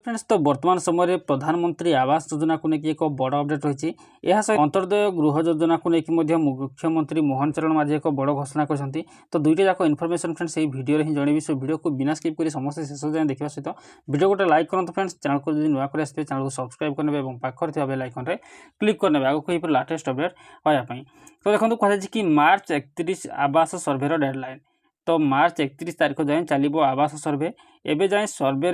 Friends तो वर्तमान समय प्रधानमंत्री आवास योजना को लेकिन एक बड़ अपडेट रही है। सहित अंत्योदय गृह योजना को लेकिन मुख्यमंत्री मोहन चरण माझी एक बड़ घोषणा कर तो दुईटा जाक इनफॉरमेशन फ्रेंड्स यही वीडियो ही जनइबी। सो वीडियो को बिना स्किप कर समस्त शेष जाए देखा सहित वीडियो गोटे लाइक करूँ फ्रेंड्स। चैनल को जो नुआ कर आसते चैनल को सब्सक्राइब करने और पाखर बेल आइकन रे क्लिक करने आगे को लाटेस्ट अपडेट पाइबापी। तो देखो कहुई कि मार्च 31 आवास सर्भेर डेडलाइन। तो मार्च 31 तारीख जाए चलो आवास सर्भे। एवं जाए सर्भे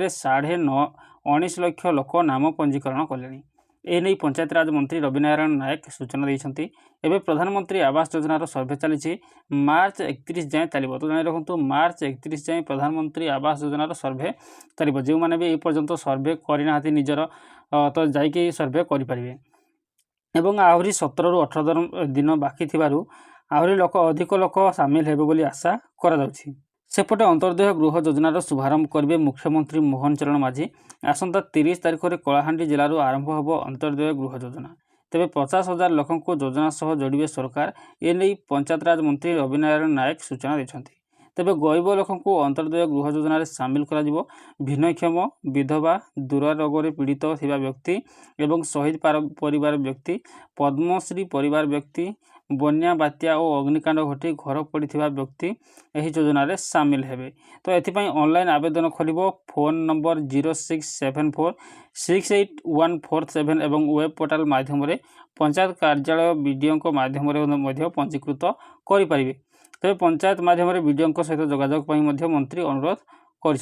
19.5 लाख लोक नाम पंजीकरण कले। एने पंचायतराज मंत्री रवि नारायण नायक सूचना देते। एवं प्रधानमंत्री आवास योजनार सर्भे चली मार्च 31 जाए चलो। तो जानी रखु मार्च 31 जाए प्रधानमंत्री आवास योजनार सर्भे चलो। जो मैंने भी पर्यंत सर्भे करना निजर तो जाकि सर्भे करें। एवं आहरी 17 ରୁ 18 दिन बाकी थिबारु आहरी लोक अधिक लोक सामिल हेबे बोली आशा करा जाउछि। सेपटे अंत्योदय गृह योजनार शुभारंभ करेंगे मुख्यमंत्री मोहन चरण माझी। आसंता 30 तारिख में कलाहांडी जिलूर आरंभ होब अंत्योदय गृह योजना। तेबे 50,000 लोक योजना सह जोड़े सरकार। एने पंचायतराज मंत्री रवि नारायण नायक सूचना देते। तेबे गरीब लोक अंत्योदय गृह योजन सामिल कर भिन्नक्षम विधवा दूर रोग पीड़ित थिबा व्यक्ति एवं शहीद परिवार व्यक्ति पद्मश्री परिवार व्यक्ति बन्या बात्या और अग्निकांड घटी घर पड़ा व्यक्ति यह योजन सामिल हेबे। तो एथिपाई ऑनलाइन आवेदन खोलिबो। फोन नंबर 0674 681447 एवं वेब पोर्टाल माध्यम पंचायत कार्यालय बीडीओ माध्यम पंजीकृत करें। तेज पंचायत माध्यम बीडीओ सहित जोगाजोग मंत्री अनुरोध कर।